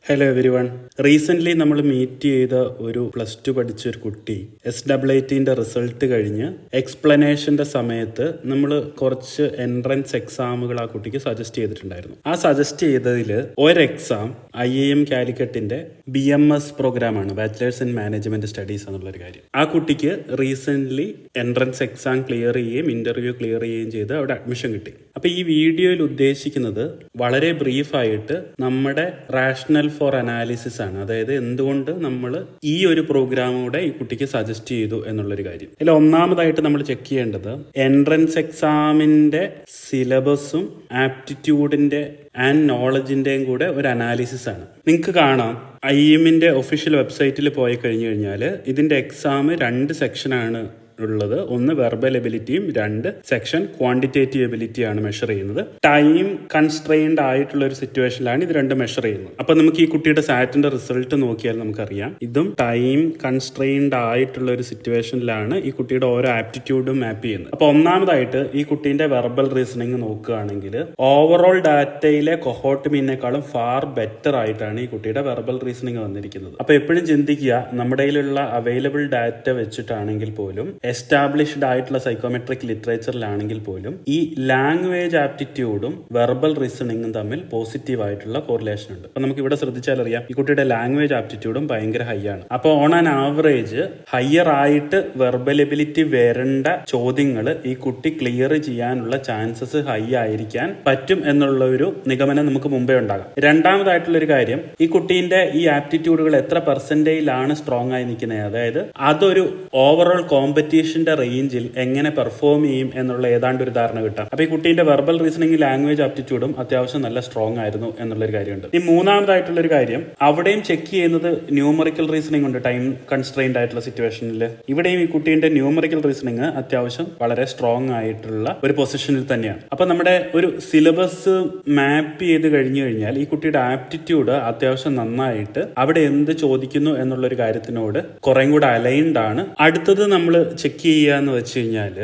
Hello every one. Recently നമ്മൾ meet ചെയ്ത ഒരു +2 പഠിച്ച ഒരു കുട്ടി SAATൻ്റെ റിസൾട്ട് കഴിഞ്ഞ് എക്സ്പ്ലനേഷൻ്റെ സമയത്ത് നമ്മൾ കുറച്ച് എൻട്രൻസ് എക്സാമുകൾ ആ കുട്ടിക്ക് സജസ്റ്റ് ചെയ്തിട്ടുണ്ടായിരുന്നു. ആ സജസ്റ്റ് ചെയ്തതിൽ ഒരു എക്സാം IIM കാലിക്കറ്റിൻ്റെ BMS പ്രോഗ്രാമാണ്, ബാച്ചിലേഴ്സ് ഇൻ മാനേജ്മെൻറ്റ് സ്റ്റഡീസ് എന്നുള്ളൊരു കാര്യം. ആ കുട്ടിക്ക് റീസെൻ്റ്ലി എൻട്രൻസ് എക്സാം ക്ലിയർ ചെയ്യുകയും ഇൻ്റർവ്യൂ ക്ലിയർ ചെയ്യുകയും ചെയ്ത് അവിടെ അഡ്മിഷൻ കിട്ടി. അപ്പോൾ ഈ വീഡിയോയിൽ ഉദ്ദേശിക്കുന്നത് വളരെ ബ്രീഫായിട്ട് നമ്മുടെ റാഷണൽ ഫോർ അനാലിസിസ് ആണ്. അതായത് എന്തുകൊണ്ട് നമ്മൾ ഈ ഒരു പ്രോഗ്രാം കൂടെ ഈ കുട്ടിക്ക് സജസ്റ്റ് ചെയ്തു എന്നുള്ളൊരു കാര്യം. ഇതിൽ ഒന്നാമതായിട്ട് നമ്മൾ ചെക്ക് ചെയ്യേണ്ടത് എൻട്രൻസ് എക്സാമിൻ്റെ സിലബസും ആപ്റ്റിറ്റ്യൂഡിൻ്റെ ആൻഡ് നോളജിൻ്റെയും കൂടെ ഒരു അനാലിസിസ് ആണ്. നിങ്ങൾക്ക് കാണാം IIMൻ്റെ ഒഫീഷ്യൽ വെബ്സൈറ്റിൽ പോയി കഴിഞ്ഞു കഴിഞ്ഞാൽ ഇതിൻ്റെ എക്സാം 2 സെക്ഷനാണ് ഉള്ളത്. ഒന്ന് വെർബൽ എബിലിറ്റിയും 2 സെക്ഷൻ ക്വാണ്ടിറ്റേറ്റീവ് എബിലിറ്റിയാണ് മെഷർ ചെയ്യുന്നത്. ടൈം കൺസ്ട്രെയിൻഡ് ആയിട്ടുള്ള ഒരു സിറ്റുവേഷനിലാണ് ഇത് 2 മെഷർ ചെയ്യുന്നത്. അപ്പൊ നമുക്ക് ഈ കുട്ടിയുടെ സാറ്റിന്റെ റിസൾട്ട് നോക്കിയാൽ നമുക്കറിയാം ഇതും ടൈം കൺസ്ട്രെയിൻഡ് ആയിട്ടുള്ള ഒരു സിറ്റുവേഷനിലാണ് ഈ കുട്ടിയുടെ ഓരോ ആപ്റ്റിറ്റ്യൂഡും മാപ്പ് ചെയ്യുന്നത്. അപ്പൊ ഒന്നാമതായിട്ട് ഈ കുട്ടീന്റെ വെർബൽ റീസണിങ് നോക്കുകയാണെങ്കിൽ ഓവറോൾ ഡാറ്റയിലെ കൊഹോർട്ട് മീനേക്കാളും ഫാർ ബെറ്റർ ആയിട്ടാണ് ഈ കുട്ടിയുടെ വെർബൽ റീസണിങ് വന്നിരിക്കുന്നത്. അപ്പൊ എപ്പോഴും ചിന്തിക്കുക, നമ്മുടെ കയ്യിലുള്ള അവൈലബിൾ ഡാറ്റ വെച്ചിട്ടാണെങ്കിൽ പോലും എസ്റ്റാബ്ലിഷ്ഡ് ആയിട്ടുള്ള സൈക്കോമെട്രിക് ലിറ്ററേച്ചറിലാണെങ്കിൽ പോലും ഈ ലാംഗ്വേജ് ആപ്റ്റിറ്റ്യൂഡും വെർബൽ റീസണിങ്ങും തമ്മിൽ പോസിറ്റീവ് ആയിട്ടുള്ള കോറിലേഷൻ ഉണ്ട്. അപ്പൊ നമുക്ക് ഇവിടെ ശ്രദ്ധിച്ചാൽ അറിയാം ഈ കുട്ടിയുടെ ലാംഗ്വേജ് ആപ്റ്റിറ്റ്യൂഡും ഭയങ്കര ഹൈ ആണ്. അപ്പോൾ ഓൺ ആൻ ആവറേജ് ഹയർ ആയിട്ട് വെർബൽ എബിലിറ്റി വരേണ്ട ചോദ്യങ്ങൾ ഈ കുട്ടി ക്ലിയർ ചെയ്യാനുള്ള ചാൻസസ് ഹൈ ആയിരിക്കാൻ പറ്റും എന്നുള്ള ഒരു നിഗമനം നമുക്ക് മുമ്പേ ഉണ്ടാകാം. രണ്ടാമതായിട്ടുള്ള ഒരു കാര്യം, ഈ കുട്ടീന്റെ ഈ ആപ്റ്റിറ്റ്യൂഡുകൾ എത്ര പെർസെന്റേജിലാണ് സ്ട്രോങ് ആയി നിൽക്കുന്നത്, അതായത് അതൊരു ഓവറോൾ കോമ്പറ്റീഷന്റെ റേഞ്ചിൽ എങ്ങനെ പെർഫോം ചെയ്യും എന്നുള്ള ഏതാണ്ട് ഒരു ധാരണ കിട്ടാം. അപ്പൊ ഈ കുട്ടീന്റെ വെർബൽ റീസണിംഗ് ലാംഗ്വേജ് ആപ്റ്റിറ്റ്യൂഡും അത്യാവശ്യം നല്ല സ്ട്രോങ് ആയിരുന്നു എന്നുള്ളൊരു കാര്യമുണ്ട്. ഈ മൂന്നാമതായിട്ടുള്ള ഒരു കാര്യം, അവിടെയും ചെക്ക് ചെയ്യുന്നത് ന്യൂമറിക്കൽ റീസണിംഗ് ഉണ്ട് ടൈം കൺസ്ട്രെയിൻഡ് ആയിട്ടുള്ള സിറ്റുവേഷനിൽ. ഇവിടെയും ഈ കുട്ടീന്റെ ന്യൂമറിക്കൽ റീസണിംഗ് അത്യാവശ്യം വളരെ സ്ട്രോങ് ആയിട്ടുള്ള ഒരു പൊസിഷനിൽ തന്നെയാണ്. അപ്പൊ നമ്മുടെ ഒരു സിലബസ് മാപ്പ് ചെയ്ത് കഴിഞ്ഞു കഴിഞ്ഞാൽ ഈ കുട്ടിയുടെ ആപ്റ്റിറ്റ്യൂഡ് അത്യാവശ്യം നന്നായിട്ട് അവിടെ എന്ത് ചോദിക്കുന്നു എന്നുള്ള ഒരു കാര്യത്തിനോട് കുറേ കൂടെ അലൈൻഡ് ആണ്. അടുത്തത് നമ്മൾ ചെക്ക് ചെയ്യാന്ന് വെച്ച് കഴിഞ്ഞാൽ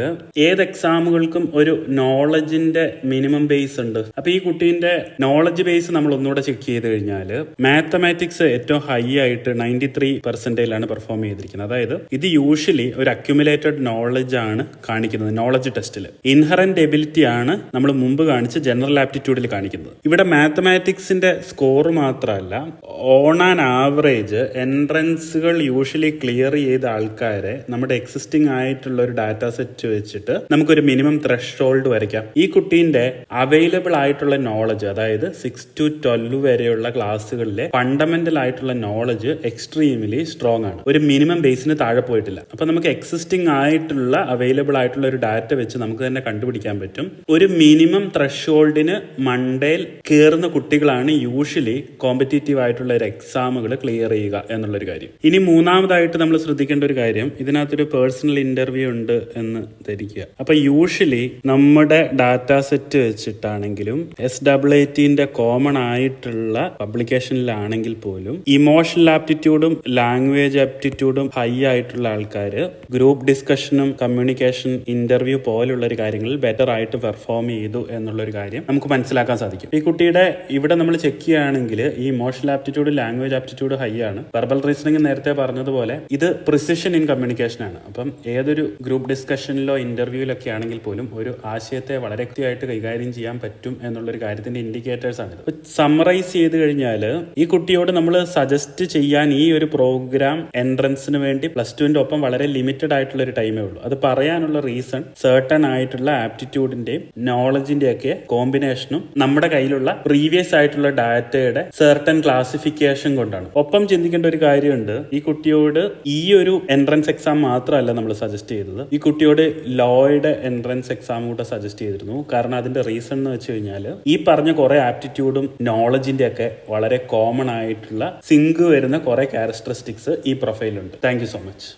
ഏത് എക്സാമുകൾക്കും ഒരു നോളജിന്റെ മിനിമം ബേസ് ഉണ്ട്. അപ്പൊ ഈ കുട്ടീന്റെ നോളജ് ബേസ് നമ്മൾ ഒന്നുകൂടെ ചെക്ക് ചെയ്ത് കഴിഞ്ഞാൽ മാത്തമാറ്റിക്സ് ഏറ്റവും ഹൈ ആയിട്ട് 93% പെർഫോം ചെയ്തിരിക്കുന്നത്. അതായത് ഇത് യൂഷ്വലി ഒരു അക്യുമുലേറ്റഡ് നോളജ് ആണ് കാണിക്കുന്നത് നോളജ് ടെസ്റ്റിൽ. ഇൻഹറന്റ് എബിലിറ്റി ആണ് നമ്മൾ മുമ്പ് കാണിച്ച ജനറൽ ആപ്റ്റിറ്റ്യൂഡിൽ കാണിക്കുന്നത്. ഇവിടെ മാത്തമാറ്റിക്സിന്റെ സ്കോർ മാത്രമല്ല, ഓൺ ആൻ ആവറേജ് എൻട്രൻസുകൾ യൂഷ്വലി ക്ലിയർ ചെയ്ത ആൾക്കാരെ നമ്മുടെ എക്സിസ്റ്റിംഗ് ആയിട്ടുള്ള ഒരു ഡാറ്റ സെറ്റ് വെച്ചിട്ട് നമുക്കൊരു മിനിമം ത്രെഷോൾഡ് വരയ്ക്കാം. ഈ കുട്ടീന്റെ അവൈലബിൾ ആയിട്ടുള്ള നോളജ്, അതായത് 6 to 12 വരെയുള്ള ക്ലാസ്സുകളിലെ ഫണ്ടമെന്റൽ ആയിട്ടുള്ള നോളജ് എക്സ്ട്രീംലി സ്ട്രോങ് ആണ്, ഒരു മിനിമം ബേസിന് താഴെ പോയിട്ടില്ല. അപ്പൊ നമുക്ക് എക്സിസ്റ്റിംഗ് ആയിട്ടുള്ള അവൈലബിൾ ആയിട്ടുള്ള ഒരു ഡാറ്റ വെച്ച് നമുക്ക് തന്നെ കണ്ടുപിടിക്കാൻ പറ്റും ഒരു മിനിമം ത്രെഷോൾഡിന് മണ്ടയിൽ കയറുന്ന കുട്ടികളാണ് യൂഷ്വലി കോമ്പറ്റീറ്റീവ് ആയിട്ടുള്ള ഒരു എക്സാമുകൾ ക്ലിയർ ചെയ്യുക എന്നുള്ളൊരു കാര്യം. ഇനി മൂന്നാമതായിട്ട് നമ്മൾ ശ്രദ്ധിക്കേണ്ട ഒരു കാര്യം, ഇതിനകത്തൊരു പേഴ്സണൽ ഇന്റർവ്യൂ ഉണ്ട് എന്ന് ധരിക്കുക. അപ്പൊ യൂഷ്വലി നമ്മുടെ ഡാറ്റ സെറ്റ് വെച്ചിട്ടാണെങ്കിലും SAATന്റെ കോമൺ ആയിട്ടുള്ള പബ്ലിക്കേഷനിലാണെങ്കിൽ പോലും ഇമോഷണൽ ആപ്റ്റിറ്റ്യൂഡും ലാംഗ്വേജ് ആപ്റ്റിറ്റ്യൂഡും ഹൈ ആയിട്ടുള്ള ആൾക്കാർ ഗ്രൂപ്പ് ഡിസ്കഷനും കമ്മ്യൂണിക്കേഷൻ ഇന്റർവ്യൂ പോലുള്ള ഒരു കാര്യങ്ങളിൽ ബെറ്റർ ആയിട്ട് പെർഫോം ചെയ്തു എന്നുള്ളൊരു കാര്യം നമുക്ക് മനസ്സിലാക്കാൻ സാധിക്കും. ഈ കുട്ടിയുടെ ഇവിടെ നമ്മൾ ചെക്ക് ചെയ്യുകയാണെങ്കിൽ ഈ emotional aptitude language aptitude high ആണ്. വെർബൽ റീസണിംഗ് നേരത്തെ പറഞ്ഞതുപോലെ ഇത് പ്രിസിഷൻ ഇൻ കമ്മ്യൂണിക്കേഷൻ ആണ്. അപ്പം ഏതൊരു ഗ്രൂപ്പ് ഡിസ്കഷനിലോ ഇന്റർവ്യൂവിലൊക്കെ ആണെങ്കിൽ പോലും ഒരു ആശയത്തെ വളരെ കൃത്യമായിട്ട് കൈകാര്യം ചെയ്യാൻ പറ്റും എന്നുള്ളൊരു കാര്യത്തിന്റെ ഇൻഡിക്കേറ്റേഴ്സ് ആണ്. സമ്മറൈസ് ചെയ്ത് കഴിഞ്ഞാൽ ഈ കുട്ടിയോട് നമ്മൾ സജസ്റ്റ് ചെയ്യാൻ ഈ ഒരു പ്രോഗ്രാം എൻട്രൻസിന് വേണ്ടി +2ന്റെ ഒപ്പം വളരെ ലിമിറ്റഡ് ആയിട്ടുള്ള ഒരു ടൈമേ ഉള്ളൂ. അത് പറയാനുള്ള റീസൺ സർട്ടൺ ആയിട്ടുള്ള ആപ്റ്റിറ്റ്യൂഡിന്റെയും നോളജിന്റെയും ഒക്കെ കോമ്പിനേഷനും നമ്മുടെ കയ്യിലുള്ള പ്രീവിയസ് ആയിട്ടുള്ള ഡാറ്റയുടെ സർട്ടൺ ക്ലാസിഫിക്കേഷൻ കൊണ്ടാണ്. ഒപ്പം ചിന്തിക്കേണ്ട ഒരു കാര്യമുണ്ട്, ഈ കുട്ടിയോട് ഈ ഒരു എൻട്രൻസ് എക്സാം മാത്രമല്ല നമ്മൾ സജസ്റ്റ് ചെയ്തത്, ഈ കുട്ടിയോട് ലോയുടെ എൻട്രൻസ് എക്സാം കൂടെ സജസ്റ്റ് ചെയ്തിരുന്നു. കാരണം അതിന്റെ റീസൺ എന്ന് വെച്ച് കഴിഞ്ഞാൽ ഈ പറഞ്ഞ കുറെ ആപ്റ്റിറ്റ്യൂഡും നോളജിന്റെ ഒക്കെ വളരെ കോമൺ ആയിട്ടുള്ള സിങ്ക് വരുന്ന കുറെ ക്യാരക്ടറിസ്റ്റിക്സ് ഈ പ്രൊഫൈലുണ്ട്. Thank you so much.